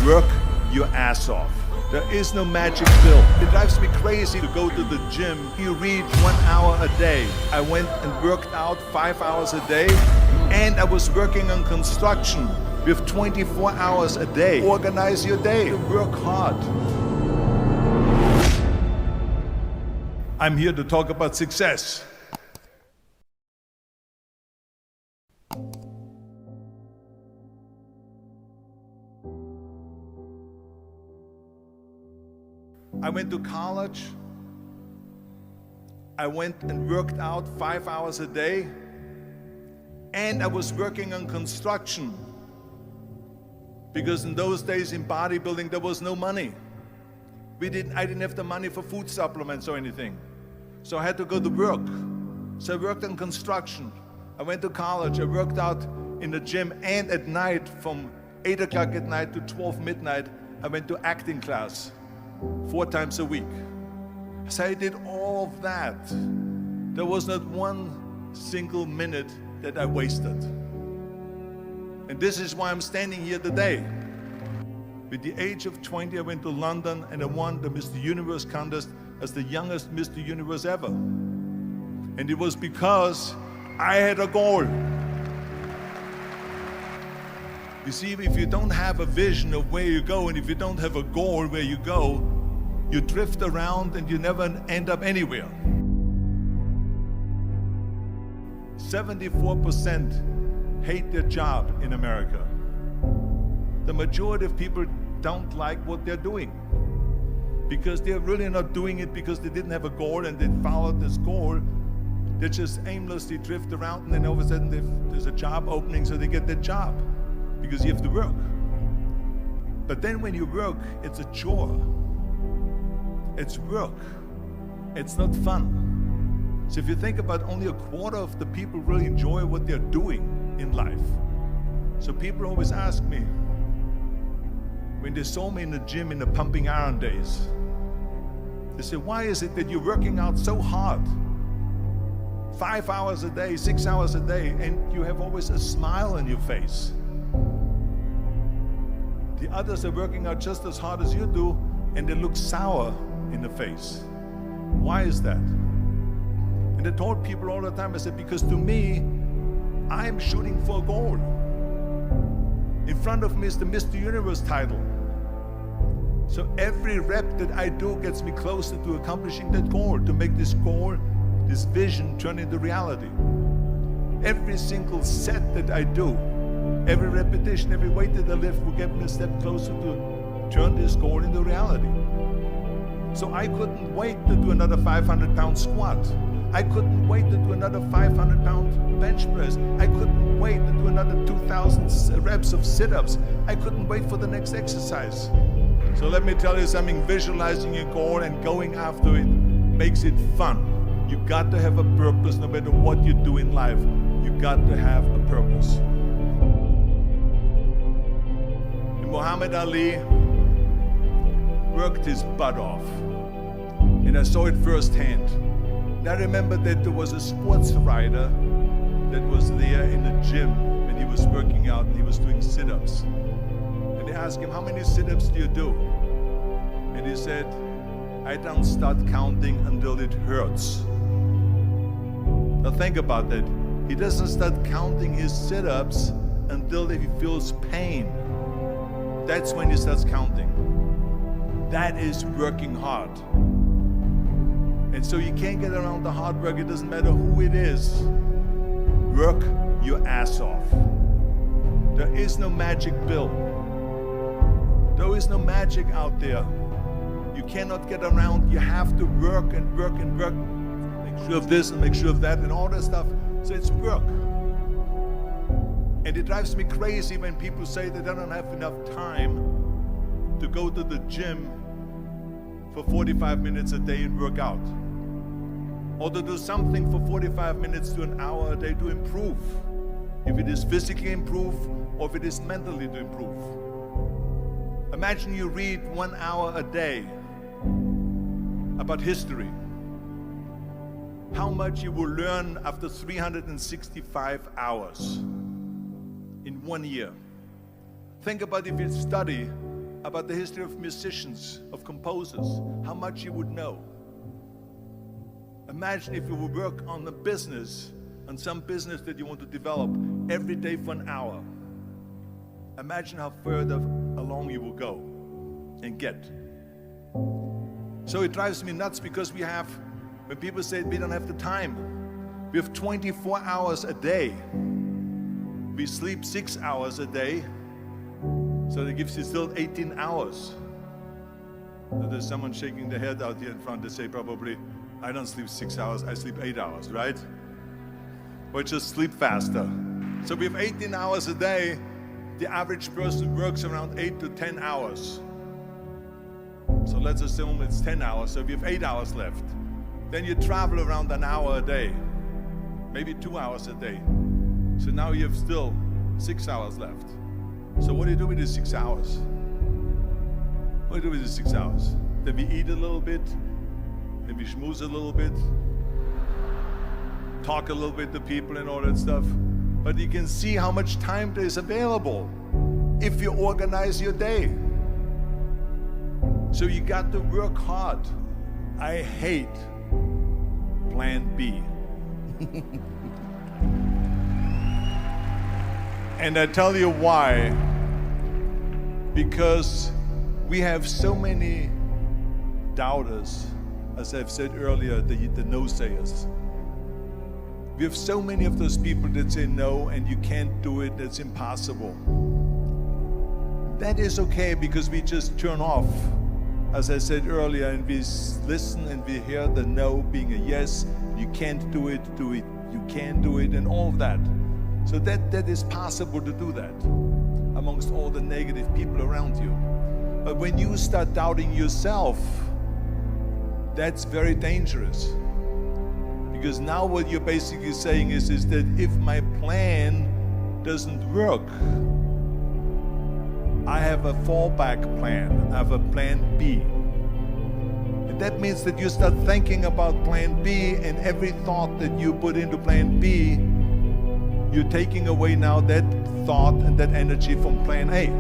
Work your ass off. There is no magic pill. It drives me crazy to go to the gym. You read 1 hour a day. I went and worked out 5 hours a day, and I was working on construction with 24 hours a day. Organize your day. Work hard. I'm here to talk about success. I went to college. I went and worked out 5 hours a day, and I was working on construction because in those days in bodybuilding there was no money. I didn't have the money for food supplements or anything, so I had to go to work. So I worked on construction. I went to college. I worked out in the gym, and at night from 8 o'clock at night to 12 midnight I went to acting class 4 times a week. So I did all of that. There was not one single minute that I wasted. And this is why I'm standing here today. With the age of 20, I went to London and I won the Mr. Universe contest as the youngest Mr. Universe ever. And it was because I had a goal. You see, if you don't have a vision of where you go, and if you don't have a goal where you go, you drift around and you never end up anywhere. 74% hate their job in America. The majority of people don't like what they're doing because they're really not doing it because they didn't have a goal and they followed this goal. They just aimlessly drift around, and then all of a sudden there's a job opening, so they get that job because you have to work. But then when you work, it's a chore. It's work. It's not fun. So if you think about, only a quarter of the people really enjoy what they're doing in life. So people always ask me, when they saw me in the gym in the pumping iron days, they say, why is it that you're working out so hard? 5 hours a day, 6 hours a day, and you have always a smile on your face. The others are working out just as hard as you do, and they look sour in the face. Why is that? And I told people all the time, I said, because to me, I'm shooting for a goal. In front of me is the Mr. Universe title. So every rep that I do gets me closer to accomplishing that goal, to make this goal, this vision turn into reality. Every single set that I do, every repetition, every weight that I lift will get me a step closer to turn this goal into reality. So I couldn't wait to do another 500-pound squat. I couldn't wait to do another 500-pound bench press. I couldn't wait to do another 2,000 reps of sit-ups. I couldn't wait for the next exercise. So let me tell you something, visualizing your goal and going after it makes it fun. You got to have a purpose no matter what you do in life. You got to have a purpose. Muhammad Ali worked his butt off, and I saw it firsthand. And I remember that there was a sports writer that was there in the gym when he was working out and he was doing sit-ups. And they asked him, how many sit-ups do you do? And he said, I don't start counting until it hurts. Now think about that. He doesn't start counting his sit-ups until he feels pain. That's when he starts counting. That is working hard. And so you can't get around the hard work. It doesn't matter who it is. Work your ass off. There is no magic pill. There is no magic out there. You cannot get around. You have to work and work and work. Make sure of this and make sure of that and all that stuff. So it's work. And it drives me crazy when people say that they don't have enough time to go to the gym for 45 minutes a day and work out. Or to do something for 45 minutes to an hour a day to improve. If it is physically improve or if it is mentally to improve. Imagine you read 1 hour a day about history. How much you will learn after 365 hours in 1 year. Think about if you study about the history of musicians, of composers, how much you would know. Imagine if you would work on a business, on some business that you want to develop every day for an hour. Imagine how further along you will go and get. So it drives me nuts because when people say we don't have the time, we have 24 hours a day. We sleep 6 hours a day, so that gives you still 18 hours. So there's someone shaking their head out here in front. They say probably, I don't sleep 6 hours, I sleep 8 hours, right? Or just sleep faster. So we have 18 hours a day. The average person works around 8 to 10 hours. So let's assume it's 10 hours, so we have 8 hours left. Then you travel around an hour a day, maybe 2 hours a day. So now you have still 6 hours left. So what do you do with these 6 hours? What do you do with these 6 hours? Then we eat a little bit, then we schmooze a little bit, talk a little bit to people and all that stuff. But you can see how much time there is available if you organize your day. So you got to work hard. I hate plan B. And I tell you why. Because we have so many doubters, as I've said earlier, the no-sayers. We have so many of those people that say no and you can't do it, that's impossible. That is okay because we just turn off, as I said earlier, and we listen and we hear the no being a yes. You can't do it, you can do it, and all of that. So that is possible to do that amongst all the negative people around you. But when you start doubting yourself, that's very dangerous. Because now what you're basically saying is that if my plan doesn't work, I have a fallback plan, I have a plan B. And that means that you start thinking about plan B, and every thought that you put into plan B, you're taking away now that thought and that energy from plan A.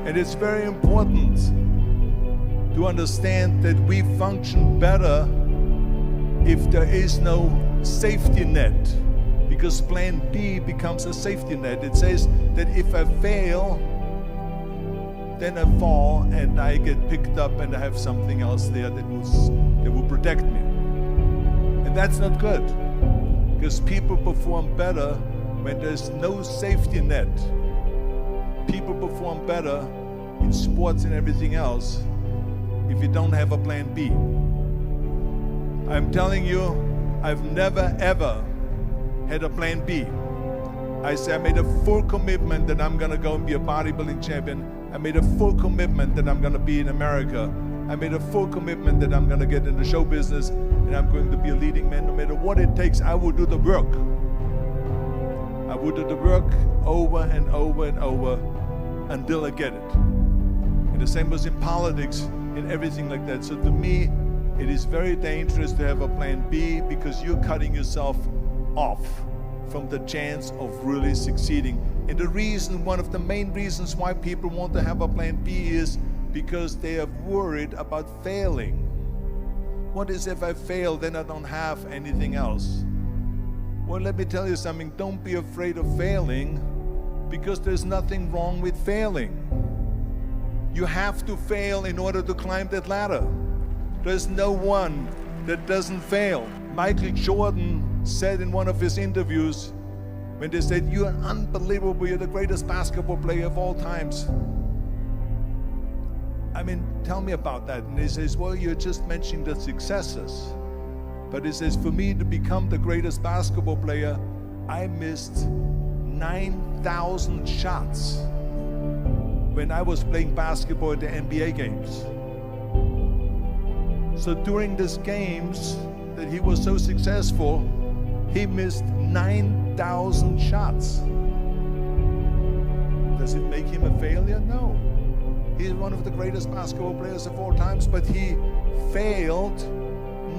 And it's very important to understand that we function better if there is no safety net, because plan B becomes a safety net. It says that if I fail, then I fall and I get picked up and I have something else there that will protect me. And that's not good, because people perform better when there's no safety net. People perform better in sports and everything else if you don't have a plan B. I'm telling you, I've never ever had a plan B. I made a full commitment that I'm gonna go and be a bodybuilding champion. I made a full commitment that I'm gonna be in America. I made a full commitment that I'm gonna get in the show business and I'm going to be a leading man. No matter what it takes, I will do the work. I will do the work over and over and over until I get it. And the same was in politics, in everything like that. So to me, it is very dangerous to have a plan B, because you're cutting yourself off from the chance of really succeeding. And the reason, one of the main reasons why people want to have a plan B is because they are worried about failing. What is if I fail, then I don't have anything else? Well, let me tell you something, don't be afraid of failing, because there's nothing wrong with failing. You have to fail in order to climb that ladder. There's no one that doesn't fail. Michael Jordan said in one of his interviews, when they said, "You're unbelievable, you're the greatest basketball player of all times." I mean, tell me about that. And he says, well, you're just mentioning the successes. But he says, for me to become the greatest basketball player, I missed 9,000 shots when I was playing basketball at the NBA games. So during these games that he was so successful, he missed 9,000 shots. Does it make him a failure? No. He's one of the greatest basketball players of all times, but he failed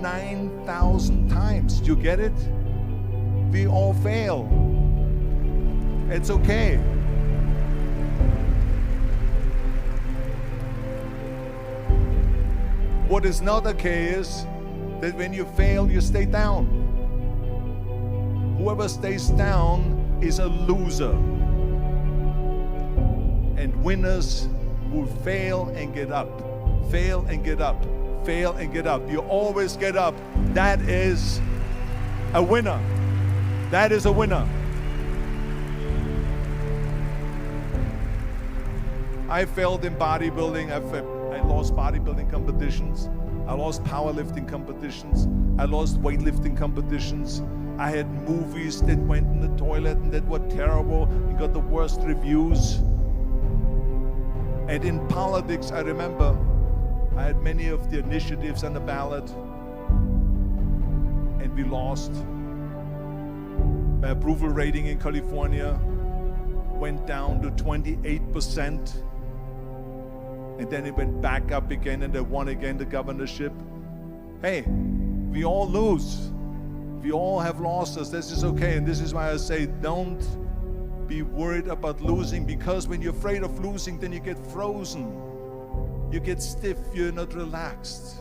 9,000 times. Do you get it? We all fail. It's okay. What is not okay is that when you fail, you stay down. Whoever stays down is a loser. And winners will fail and get up, fail and get up, fail and get up. You always get up. That is a winner. That is a winner. I failed in bodybuilding. I lost bodybuilding competitions. I lost powerlifting competitions. I lost weightlifting competitions. I had movies that went in the toilet and that were terrible and got the worst reviews. And in politics, I remember I had many of the initiatives on the ballot, and we lost. My approval rating in California went down to 28%, and then it went back up again, and I won again the governorship. Hey, we all lose. We all have losses. This is okay, and this is why I say don't be worried about losing, because when you're afraid of losing, then you get frozen. You get stiff, you're not relaxed.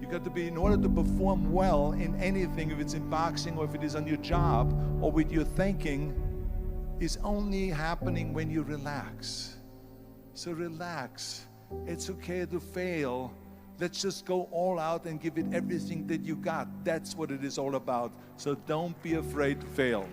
You got to be, in order to perform well in anything, if it's in boxing or if it is on your job or with your thinking, is only happening when you relax. So relax. It's okay to fail. Let's just go all out and give it everything that you got. That's what it is all about. So don't be afraid to fail.